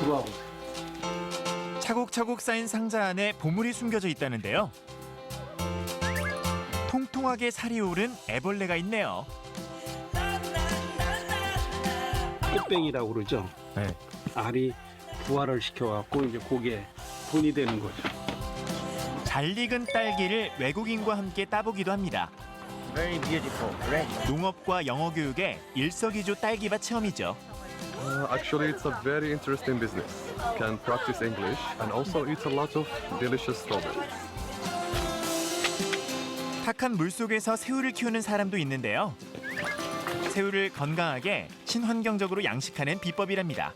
들어와 보세요. 차곡차곡 쌓인 상자 안에 보물이 숨겨져 있다는데요. 통통하게 살이 오른 애벌레가 있네요. 꽃뱅이라고 그러죠. 네. 알이 부화를 시켜갖고 이제 그게 돈이 되는 거죠. 잘 익은 딸기를 외국인과 함께 따보기도 합니다. Very beautiful, red. 농업과 영어 교육의 일석이조 딸기밭 체험이죠. Actually, it's a very interesting business. Can practice English and also eat a lot of delicious strawberries. 탁한 물속에서 새우를 키우는 사람도 있는데요. 새우를 건강하게 친환경적으로 양식하는 비법이랍니다.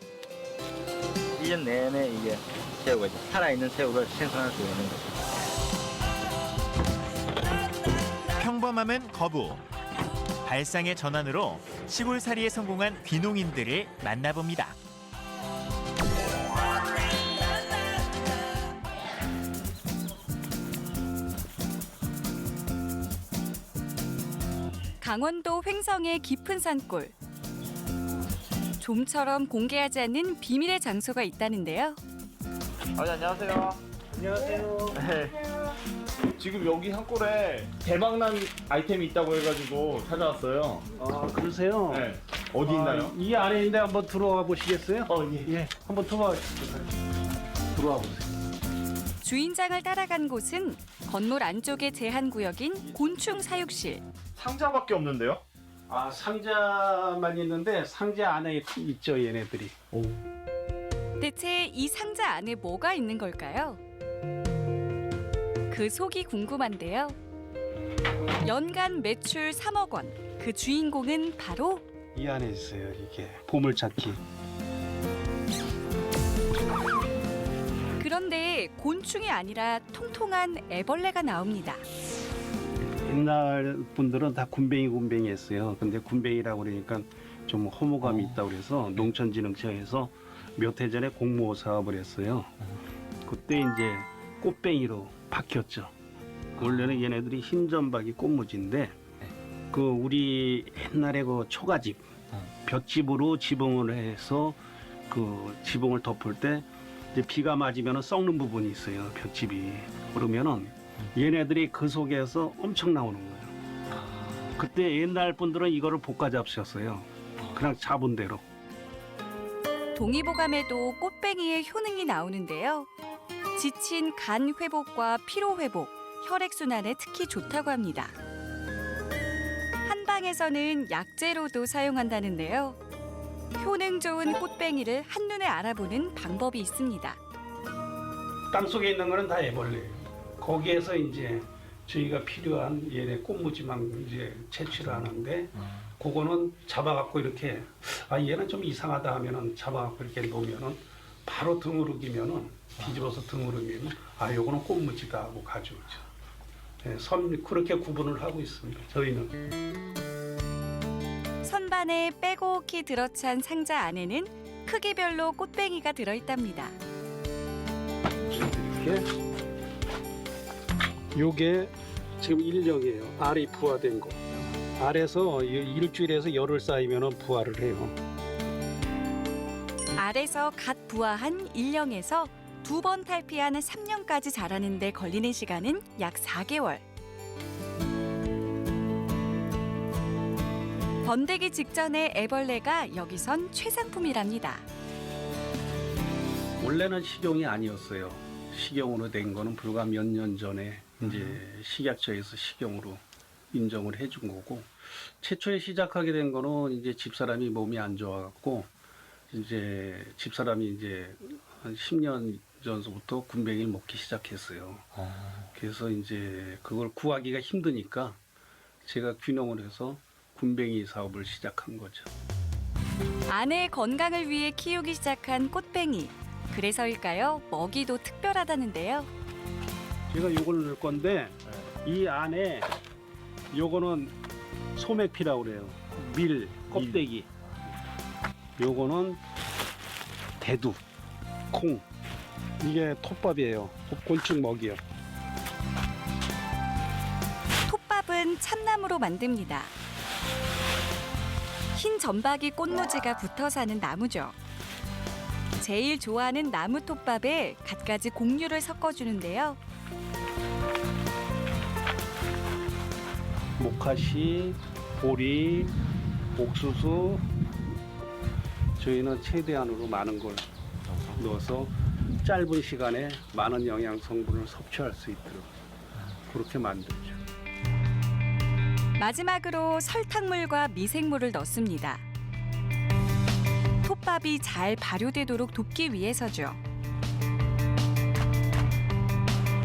1년 내내 이게 새우가 이제 살아있는 새우를 생산할 수 있는 거죠. 평범함은 거부. 발상의 전환으로 시골살이에 성공한 귀농인들을 만나봅니다. 강원도 횡성의 깊은 산골. 좀처럼 공개하지 않는 비밀의 장소가 있다는데요. 안녕하세요. 안녕하세요. 네. 지금 여기 산골에 대박난 아이템이 있다고 해가지고 찾아왔어요. 아 그러세요? 네. 어디 있나요? 이 안에 있는데 한번 들어와 보시겠어요? 예. 예, 한번 들어와 보세요. 주인장을 따라간 곳은 건물 안쪽의 제한구역인 곤충 사육실. 상자밖에 없는데요? 아 상자만 있는데 상자 안에 있죠 얘네들이. 대체 이 상자 안에 뭐가 있는 걸까요? 그 속이 궁금한데요. 연간 매출 3억 원. 그 주인공은 바로 이 안에 있어요 이게 보물찾기. 그런데 곤충이 아니라 통통한 애벌레가 나옵니다. 옛날 분들은 다 군뱅이 했어요. 근데 군뱅이라고 그러니까 좀 허무감이 있다고 그래서 농촌진흥청에서 몇 해 전에 공모 사업을 했어요. 그때 이제 꽃뱅이로 바뀌었죠. 원래는 얘네들이 흰점박이 꽃무지인데 그 우리 옛날에 그 초가집 볏짚으로 지붕을 해서 그 지붕을 덮을 때 이제 비가 맞으면 썩는 부분이 있어요. 볏짚이. 그러면은 얘네들이 그 속에서 엄청 나오는 거예요. 그때 옛날 분들은 이거를 볶아 잡수셨어요. 그냥 잡은 대로. 동의보감에도 꽃뱅이의 효능이 나오는데요. 지친 간 회복과 피로 회복, 혈액순환에 특히 좋다고 합니다. 한방에서는 약재로도 사용한다는데요. 효능 좋은 꽃뱅이를 한눈에 알아보는 방법이 있습니다. 땅속에 있는 거는 다 애벌레예요. 거기에서 이제 저희가 필요한 얘네 꽃무지만 이제 채취를 하는데 그거는 잡아갖고 이렇게 아 얘는 좀 이상하다 하면은 잡아갖고 이렇게 놓으면은 바로 등으르기면은 뒤집어서 등으르기면 아 요거는 꽃무지다 하고 가져오죠. 네, 그렇게 구분을 하고 있습니다. 저희는. 선반에 빼곡히 들어찬 상자 안에는 크기별로 꽃뱅이가 들어있답니다. 이렇게 요게 지금 일령이에요. 알이 부화된 거. 알에서 일주일에서 열흘 쌓이면 부화를 해요. 알에서 갓 부화한 일령에서 2번 탈피한 3년까지 자라는 데 걸리는 시간은 약 4개월. 번데기 직전의 애벌레가 여기선 최상품이랍니다. 원래는 식용이 아니었어요. 식용으로 된 거는 불과 몇 년 전에 이제 식약처에서 식용으로 인정을 해준 거고 최초에 시작하게 된 거는 이제 집사람이 몸이 안 좋아갖고 이제 집사람이 이제 한 10년 전서부터 군뱅이를 먹기 시작했어요. 그래서 이제 그걸 구하기가 힘드니까 제가 귀농을 해서 군뱅이 사업을 시작한 거죠. 아내의 건강을 위해 키우기 시작한 꽃뱅이. 그래서일까요? 먹이도 특별하다는데요. 제가 요걸 넣을 건데 이 안에 요거는 소맥피라고 그래요. 밀 껍데기. 요거는 대두, 콩. 이게 톱밥이에요. 곤충 먹이요. 톱밥은 참나무로 만듭니다. 흰 점박이 꽃무지가 붙어 사는 나무죠. 제일 좋아하는 나무 톱밥에 갖가지 곡류를 섞어주는데요. 모카시, 보리, 옥수수 저희는 최대한으로 많은 걸 넣어서 짧은 시간에 많은 영양 성분을 섭취할 수 있도록 그렇게 만들죠. 마지막으로 설탕물과 미생물을 넣습니다. 톱밥이 잘 발효되도록 돕기 위해서죠.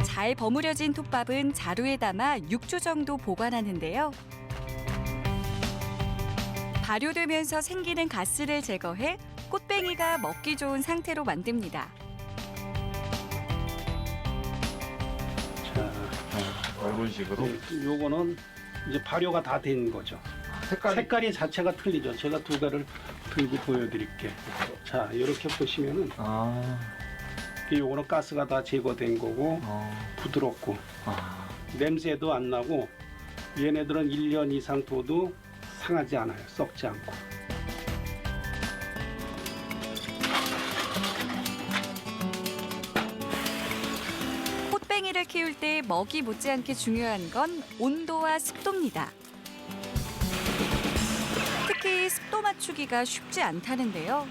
잘 버무려진 톱밥은 자루에 담아 6주 정도 보관하는데요. 발효되면서 생기는 가스를 제거해 꽃뱅이가 먹기 좋은 상태로 만듭니다. 자, 이런 식으로. 요거는 이제 발효가 다 된 거죠. 색깔이 자체가 틀리죠. 제가 두 개를 들고 보여드릴게. 자, 이렇게 보시면은 요거는 가스가 다 제거된 거고 부드럽고 냄새도 안 나고 얘네들은 1년 이상 둬도 상하지 않아요. 썩지 않고. 꽃뱅이를 키울 때 먹이 못지않게 중요한 건 온도와 습도입니다. 특히 습도 맞추기가 쉽지 않다는데요.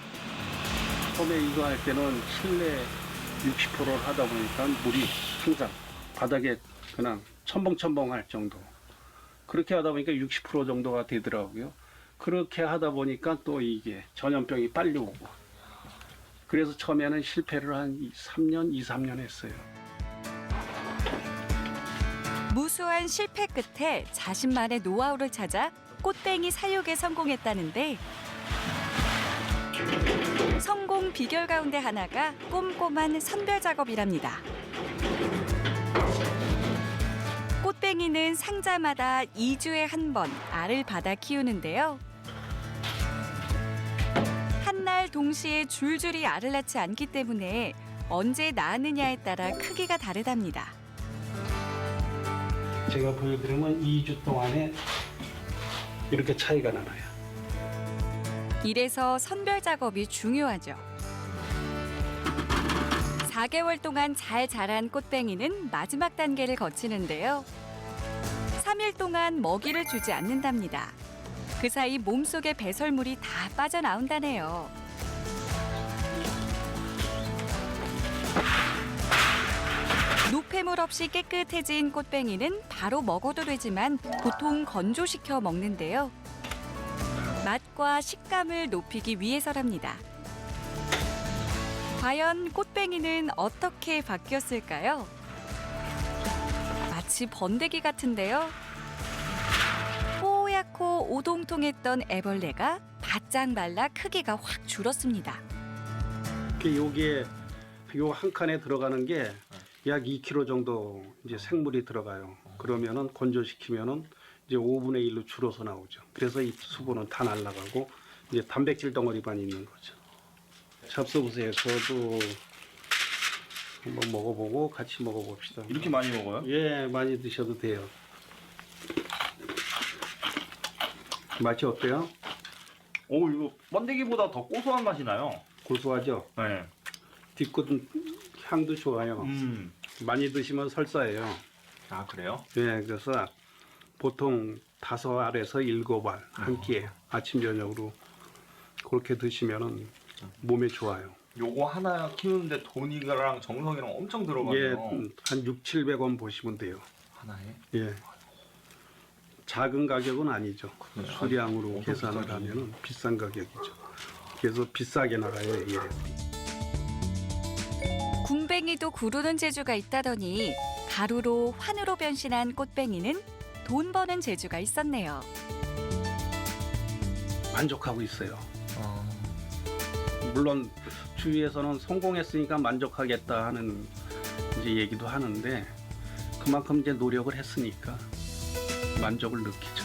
처음에 이거 할 때는 실내 60%를 하다 보니까 물이 항상 바닥에 그냥 첨벙첨벙할 정도. 그렇게 하다 보니까 60% 정도가 되더라고요. 그렇게 하다 보니까 또 이게 전염병이 빨리 오고. 그래서 처음에는 실패를 한 3년, 2, 3년 했어요. 무수한 실패 끝에 자신만의 노하우를 찾아 꽃뱅이 사육에 성공했다는데 성공 비결 가운데 하나가 꼼꼼한 선별 작업이랍니다. 꽃뱅이는 상자마다 2주에 한 번 알을 받아 키우는데요. 한날 동시에 줄줄이 알을 낳지 않기 때문에 언제 낳느냐에 따라 크기가 다르답니다. 제가 보여드리면 2주 동안에 이렇게 차이가 나요. 이래서 선별 작업이 중요하죠. 4개월 동안 잘 자란 꽃뱅이는 마지막 단계를 거치는데요. 3일 동안 먹이를 주지 않는답니다. 그 사이 몸속의 배설물이 다 빠져나온다네요. 노폐물 없이 깨끗해진 꽃뱅이는 바로 먹어도 되지만 보통 건조시켜 먹는데요. 맛과 식감을 높이기 위해서랍니다. 과연 꽃뱅이는 어떻게 바뀌었을까요? 마치 번데기 같은데요. 뽀얗고 오동통했던 애벌레가 바짝 말라 크기가 확 줄었습니다. 요게 요 한 칸에 들어가는 게 약 2kg 정도 이제 생물이 들어가요. 그러면은 건조시키면은 이제 5분의 1로 줄어서 나오죠. 그래서 이 수분은 다 날아가고 이제 단백질 덩어리만 있는 거죠. 잡숴보세요.저도 한번 먹어보고 같이 먹어봅시다. 이렇게 많이 먹어요? 예, 많이 드셔도 돼요. 맛이 어때요? 오, 이거 번데기보다 더 고소한 맛이 나요. 고소하죠? 네. 뒤끝 향도 좋아요. 많이 드시면 설사예요. 아, 그래요? 예, 그래서 보통 5알에서 7알 한 끼에 아침 저녁으로 그렇게 드시면은 몸에 좋아요. 요거 하나 키우는데 돈이랑 정성이랑 엄청 예, 들어가네요. 한 6,700원 보시면 돼요. 하나에? 예. 작은 가격은 아니죠. 네, 수량으로 엄청 계산을 비싸죠. 하면은 비싼 가격이죠. 그래서 비싸게 나가요, 이게. 군뱅이도 구르는 재주가 있다더니 가루로 환으로 변신한 꽃뱅이는 돈 버는 재주가 있었네요. 만족하고 있어요. 물론 주위에서는 성공했으니까 만족하겠다 하는 이제 얘기도 하는데 그만큼 이제 노력을 했으니까 만족을 느끼죠.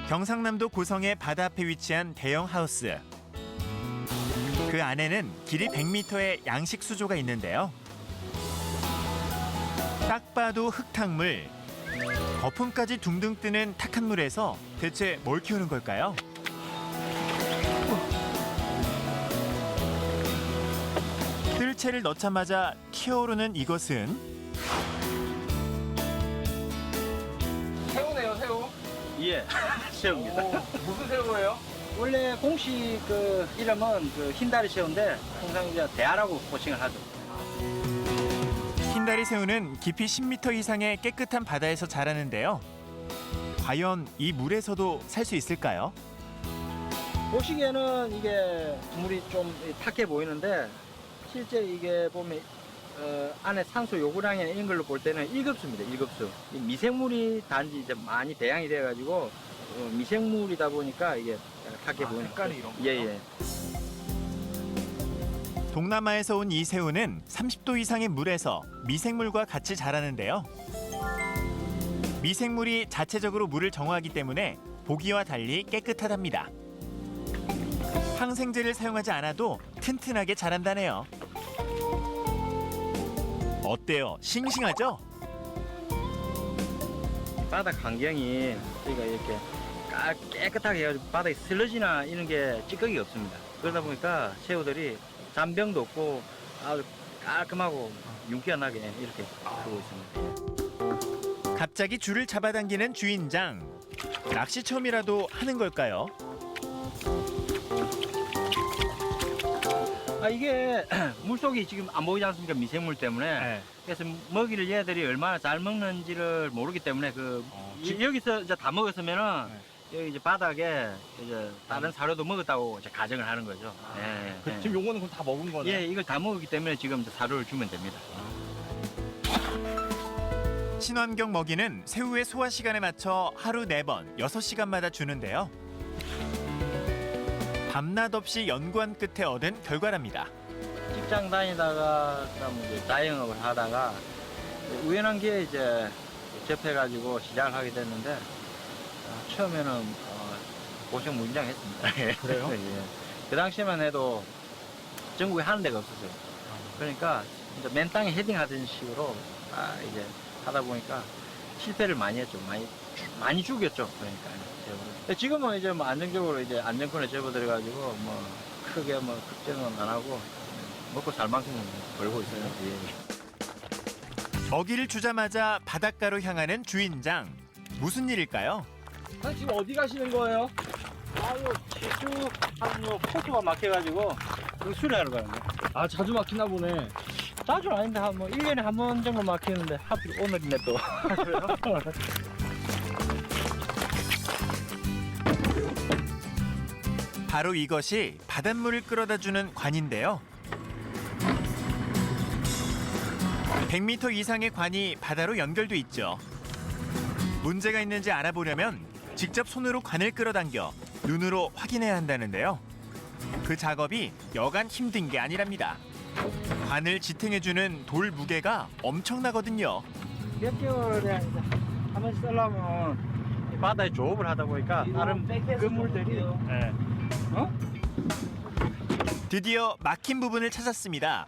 경상남도 고성의 바다 앞에 위치한 대형 하우스. 그 안에는 길이 100m의 양식 수조가 있는데요. 딱 봐도 흙탕물, 거품까지 둥둥 뜨는 탁한 물에서 대체 뭘 키우는 걸까요? 뜰채를 넣자마자 튀어오르는 이것은 새우네요, 새우. 예, 새우입니다. 무슨 새우예요? 원래 공식 그 이름은 그 흰다리 새우인데 통상 이제 대하라고 호칭을 하죠. 흰다리 새우는 깊이 10m 이상의 깨끗한 바다에서 자라는데요. 과연 이 물에서도 살 수 있을까요? 보시기에는 이게 물이 좀 탁해 보이는데 실제 이게 보면 안에 산소 요구량이나 이런 걸로 볼 때는 1급수입니다. 1급수. 이 미생물이 단지 이제 많이 배양이 돼가지고 미생물이다 보니까 이게 탁해 보이는. 색깔이 이런 거죠? 예예. 동남아에서 온 이 새우는 30도 이상의 물에서 미생물과 같이 자라는데요. 미생물이 자체적으로 물을 정화하기 때문에 보기와 달리 깨끗하답니다. 항생제를 사용하지 않아도 튼튼하게 자란다네요. 어때요? 싱싱하죠? 바닥 환경이 저희가 이렇게 깨끗하게 해가지고 바닥에 슬러지나 이런 게 찌꺼기가 없습니다. 그러다 보니까 새우들이 잔병도 없고 아주 깔끔하고 윤기가 나게 이렇게 하고 있습니다. 갑자기 줄을 잡아당기는 주인장. 낚시 처음이라도 하는 걸까요? 이게 물속이 지금 안 보이지 않습니까? 미생물 때문에. 그래서 먹이를 얘들이 얼마나 잘 먹는지를 모르기 때문에 여기서 이제 다 먹었으면은 여기 이제 바닥에 이제 다른 사료도 먹었다고 이제 가정을 하는 거죠. 예. 지금 요거는 그럼 다 먹은 거네. 예, 이걸 다 먹었기 때문에 지금 이제 사료를 주면 됩니다. 친환경 먹이는 새우의 소화 시간에 맞춰 하루 4번, 6시간마다 주는데요. 밤낮 없이 연구한 끝에 얻은 결과랍니다. 직장 다니다가 그다음 이제 자영업을 하다가 우연한 기회에 이제 접해가지고 시작을 하게 됐는데 처음에는 고생 무진장했습니다. 그래요? 예. 그 당시만 해도 전국에 하는 데가 없었어요. 그러니까 이제 맨 땅에 헤딩하던 식으로 이제 하다 보니까 실패를 많이 했죠. 많이 죽였죠. 그러니까. 지금은 이제 뭐 안정적으로 이제 안정권에 접어들어가지고 뭐 크게 뭐 걱정은 안 하고 먹고 살 만큼 벌고 있어요. 예. 먹이를 주자마자 바닷가로 향하는 주인장. 무슨 일일까요? 지금 어디 가시는 거예요? 지수 한뭐 포수가 막혀가지고 그 수리하러 가는데. 아, 자주 막히나 보네. 자주는 아닌데 뭐 1년에 한 번 정도 막히는데 하필 오늘이네 또. 바로 이것이 바닷물을 끌어다주는 관인데요. 100m 이상의 관이 바다로 연결돼 있죠. 문제가 있는지 알아보려면 직접 손으로 관을 끌어당겨 눈으로 확인해야 한다는데요. 그 작업이 여간 힘든 게 아니랍니다. 관을 지탱해주는 돌 무게가 엄청나거든요. 몇 개월에 이제 한 번씩 쓰려면 이 바다에 조업을 하다 보니까 다른 그물들이 드디어 막힌 부분을 찾았습니다.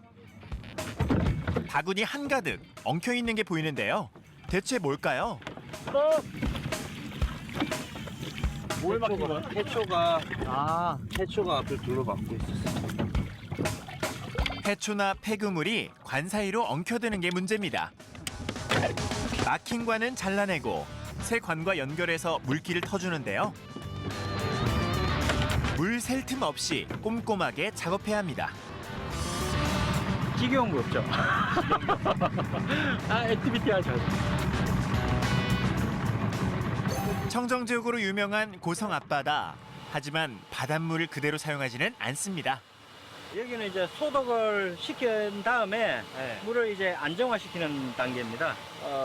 바구니 한가득 엉켜있는 게 보이는데요. 대체 뭘까요? 뭘 막힌 거야? 해초가 앞을 둘러막고 있었어요. 해초나 폐그물이 관 사이로 엉켜드는 게 문제입니다. 막힌 관은 잘라내고 새 관과 연결해서 물기를 터주는데요. 물 셀 틈 없이 꼼꼼하게 작업해야 합니다. 지겨운 거 없죠? 액티비티 하죠. 청정지역으로 유명한 고성 앞바다. 하지만 바닷물을 그대로 사용하지는 않습니다. 여기는 이제 소독을 시킨 다음에 물을 이제 안정화시키는 단계입니다.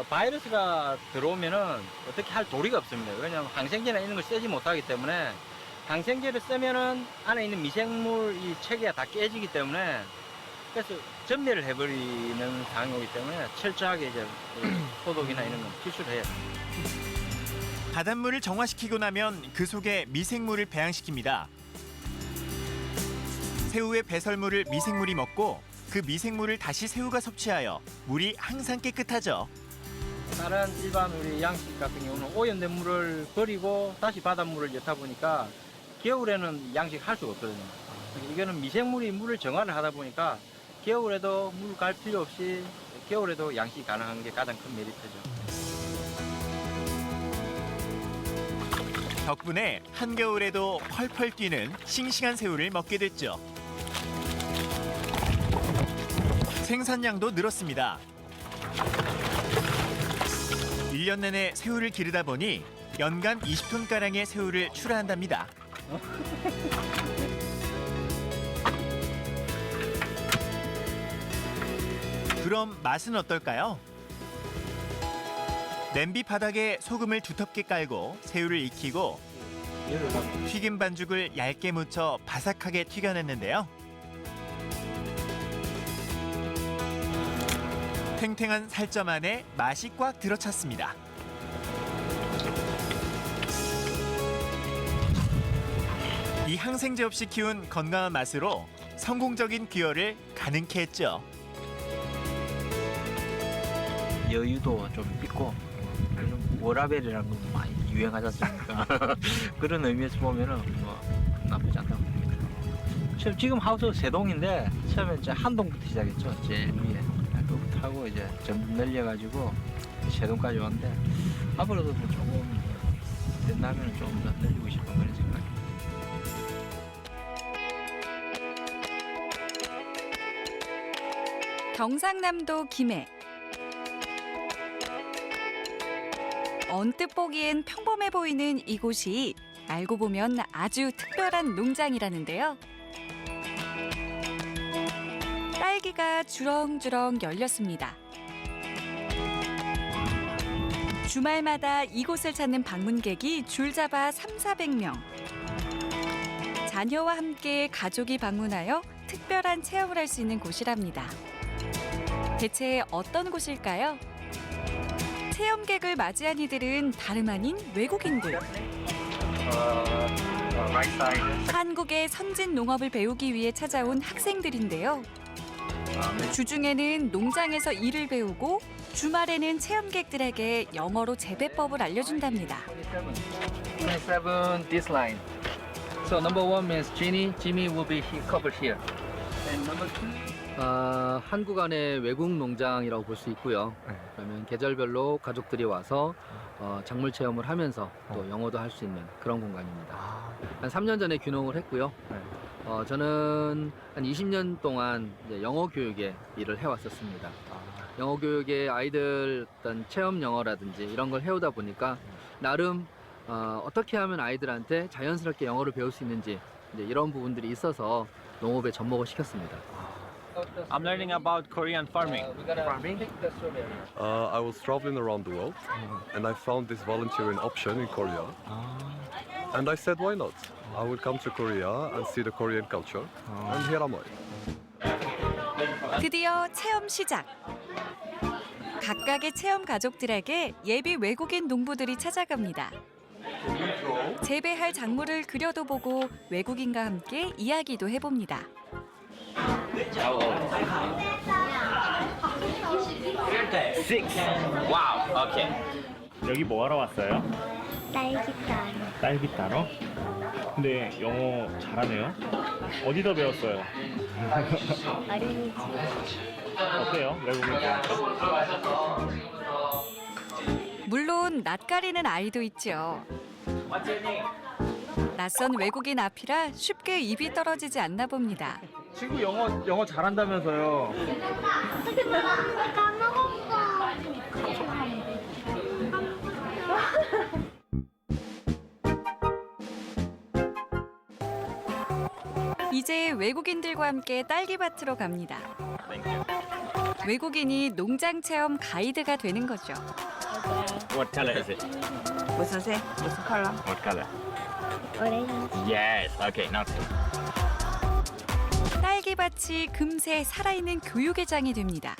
바이러스가 들어오면은 어떻게 할 도리가 없습니다. 왜냐하면 항생제나 이런 걸 쓰지 못하기 때문에 항생제를 쓰면은 안에 있는 미생물 이 체계가 다 깨지기 때문에 그래서 전멸을 해버리는 상황이기 때문에 철저하게 이제 소독이나 이런 건 필수로 해야 됩니다. 바닷물을 정화시키고 나면 그 속에 미생물을 배양시킵니다. 새우의 배설물을 미생물이 먹고 그 미생물을 다시 새우가 섭취하여 물이 항상 깨끗하죠. 다른 일반 우리 양식 같은 경우는 오염된 물을 버리고 다시 바닷물을 옅다 보니까 겨울에는 양식할 수가 없거든요. 이거는 미생물이 물을 정화를 하다 보니까 겨울에도 물 갈 필요 없이 겨울에도 양식이 가능한 게 가장 큰 메리트죠. 덕분에 한겨울에도 펄펄 뛰는 싱싱한 새우를 먹게 됐죠. 생산량도 늘었습니다. 1년 내내 새우를 기르다 보니 연간 20톤가량의 새우를 출하한답니다. 그럼 맛은 어떨까요? 냄비 바닥에 소금을 두텁게 깔고 새우를 익히고 튀김 반죽을 얇게 묻혀 바삭하게 튀겨냈는데요. 탱탱한 살점 안에 맛이 꽉 들어찼습니다. 이 항생제 없이 키운 건강한 맛으로 성공적인 귀여를 가능케 했죠. 여유도 좀 있고 요즘 워라벨이라는 건 많이 유행하지 않습니까? 그런 의미에서 보면은 뭐 나쁘지 않다고 봅니다. 지금 하우스 세 동인데 처음에 이제 한 동부터 시작했죠. 제일 위에 그거부터 하고 이제 점 늘려가지고 세 동까지 왔는데 앞으로도 뭐 조금 된다면 좀 더 늘리고 싶은 그런 생각입니다. 경상남도 김해. 언뜻 보기엔 평범해 보이는 이곳이 알고 보면 아주 특별한 농장이라는데요. 딸기가 주렁주렁 열렸습니다. 주말마다 이곳을 찾는 방문객이 줄잡아 300~400명. 자녀와 함께 가족이 방문하여 특별한 체험을 할 수 있는 곳이랍니다. 대체 어떤 곳일까요? 체험객을 맞이한 이들은 다름 아닌 외국인들. 한국의 선진 농업을 배우기 위해 찾아온 학생들인데요. 주중에는 농장에서 일을 배우고 주말에는 체험객들에게 영어로 재배법을 알려준답니다. 27 this line. So number 1 means Ginny. Jimmy will be covered here. And number 2 한국 안의 외국 농장이라고 볼 수 있고요. 그러면 계절별로 가족들이 와서 작물 체험을 하면서 또 영어도 할 수 있는 그런 공간입니다. 한 3년 전에 귀농을 했고요. 저는 한 20년 동안 이제 영어 교육에 일을 해왔었습니다. 영어 교육에 아이들 어떤 체험 영어라든지 이런 걸 해오다 보니까 나름 어떻게 하면 아이들한테 자연스럽게 영어를 배울 수 있는지 이제 이런 부분들이 있어서 농업에 접목을 시켰습니다. I'm learning about Korean farming. I was traveling around the world and I found this volunteering option in Korea. And I said, why not? I will come to Korea and see the Korean culture. And here am I. 드디어 체험 시작. 각각의 체험 가족들에게 예비 외국인 농부들이 찾아갑니다. 재배할 작물을 그려도 보고 외국인과 함께 이야기도 해봅니다. Wow. Okay. 여기 뭐 하러 왔어요? 딸기 따로 딸기 따러? 근데 영어 잘하네요. 어디서 배웠어요? 어린이집 어때요? 외국인 배우니까? 물론 낯가리는 아이도 있죠. 낯선 외국인 앞이라 쉽게 입이 떨어지지 않나 봅니다. 친구 영어 잘한다면서요. 이제 외국인들과 함께 딸기밭으로 갑니다. 외국인이 농장 체험 가이드가 되는 거죠. What color is it? 무슨 색? 무슨 컬러? What color? 오렌지 Yes. Okay. Now. 딸기밭이 금세 살아있는 교육의 장이 됩니다.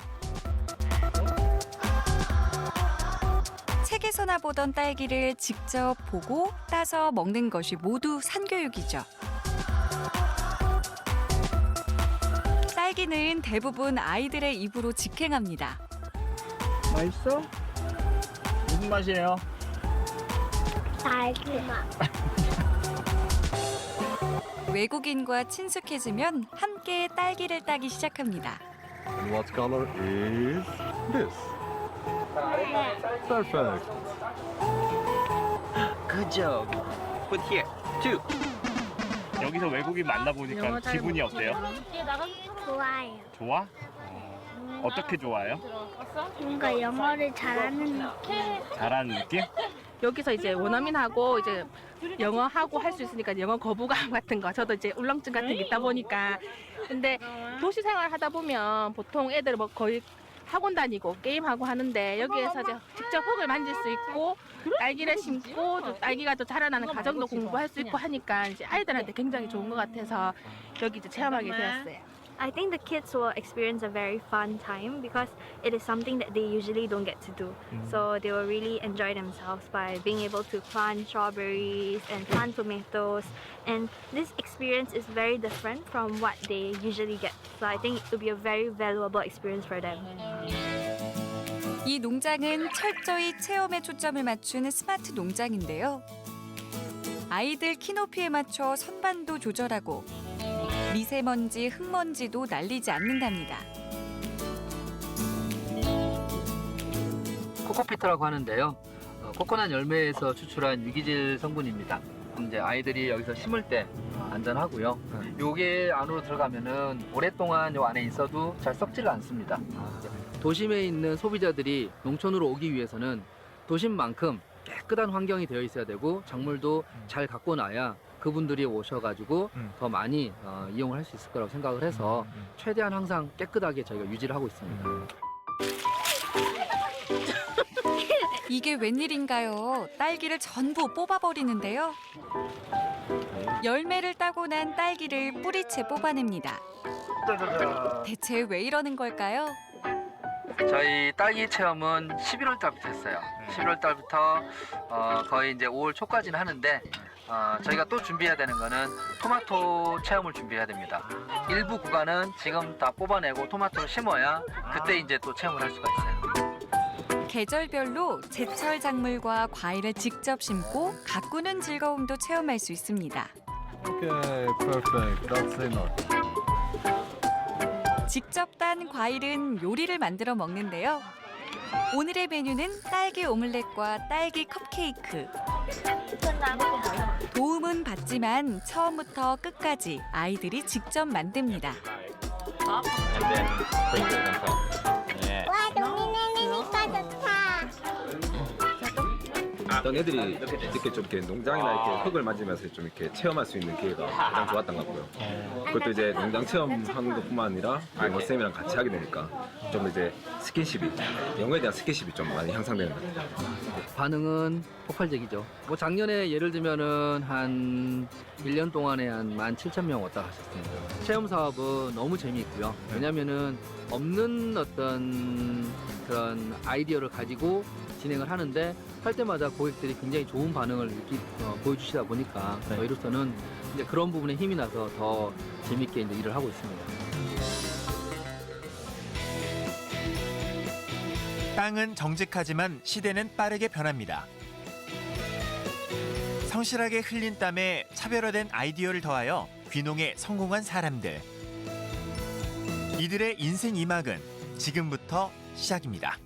책에서나 보던 딸기를 직접 보고 따서 먹는 것이 모두 산교육이죠. 딸기는 대부분 아이들의 입으로 직행합니다. 맛있어? 무슨 맛이에요? 딸기 맛. 외국인과 친숙해지면 함께 딸기를 따기 시작합니다. And what color is this? Perfect. Good job. Put here. 2. 여기서 외국인 만나보니까 기분이 어때요? 좋아요. 좋아? 어떻게 좋아요? 뭔가 영어를 잘하는 느낌. 잘하는 느낌? 여기서 이제 원어민하고 이제 영어하고 할 수 있으니까 영어 거부감 같은 거 저도 이제 울렁증 같은 게 있다 보니까 근데 도시 생활 하다 보면 보통 애들 뭐 거의 학원 다니고 게임하고 하는데 여기에서 이제 직접 흙을 만질 수 있고 딸기를 심고 또 딸기가 또 자라나는 과정도 공부할 수 있고 하니까 이제 아이들한테 굉장히 좋은 것 같아서 여기 이제 체험하게 되었어요. I think the kids will experience a very fun time because it is something that they usually don't get to do. So they will really enjoy themselves by being able to plant strawberries and plant tomatoes. And this experience is very different from what they usually get. So I think it will be a very valuable experience for them. 이 농장은 철저히 체험에 초점을 맞춘 스마트 농장인데요. 아이들 키 높이에 맞춰 선반도 조절하고 미세먼지, 흙먼지도 날리지 않는답니다. 코코피트라고 하는데요. 코코넛 열매에서 추출한 유기질 성분입니다. 이제 아이들이 여기서 심을 때 안전하고요. 요게 안으로 들어가면은 오랫동안 요 안에 있어도 잘 썩지를 않습니다. 도심에 있는 소비자들이 농촌으로 오기 위해서는 도심만큼 깨끗한 환경이 되어 있어야 되고 작물도 잘 갖고 놔야 그분들이 오셔가지고 더 많이 이용을 할 수 있을 거라고 생각을 해서 최대한 항상 깨끗하게 저희가 유지를 하고 있습니다. 이게 웬일인가요? 딸기를 전부 뽑아버리는데요. 열매를 따고 난 딸기를 뿌리채 뽑아냅니다. 대체 왜 이러는 걸까요? 저희 딸기 체험은 11월 달부터 했어요. 11월 달부터 거의 이제 5월 초까지는 하는데 저희가 또 준비해야 되는 거는 토마토 체험을 준비해야 됩니다. 일부 구간은 지금 다 뽑아내고 토마토를 심어야 그때 이제 또 체험을 할 수가 있어요. 계절별로 제철 작물과 과일을 직접 심고 가꾸는 즐거움도 체험할 수 있습니다. Okay, perfect. That's enough. 직접 딴 과일은 요리를 만들어 먹는데요. 오늘의 메뉴는 딸기 오믈렛과 딸기 컵케이크. 도움은 받지만 처음부터 끝까지 아이들이 직접 만듭니다. 와, 동이네니까 좋다. 어떤 애들이 이렇게 좀 이렇게 농장이나 이렇게 흙을 만지면서 좀 이렇게 체험할 수 있는 기회가 가장 좋았던 것 같고요. 그것도 이제 농장 체험하는 것뿐만 아니라 영어 쌤이랑 같이 하게 되니까 좀 이제 스킨십이 영어에 대한 스킨십이 좀 많이 향상되는 것 같아요. 반응은 폭발적이죠. 뭐 작년에 예를 들면은 한 1년 동안에 한 17,000명 왔다 가셨습니다. 체험 사업은 너무 재미있고요. 왜냐면은 없는 어떤 그런 아이디어를 가지고 진행을 하는데 할 때마다 고객들이 굉장히 좋은 반응을 보여주시다 보니까 저희로서는 이제 그런 부분에 힘이 나서 더 재밌게 이제 일을 하고 있습니다. 땅은 정직하지만 시대는 빠르게 변합니다. 성실하게 흘린 땀에 차별화된 아이디어를 더하여 귀농에 성공한 사람들. 이들의 인생 이막은 지금부터 시작입니다.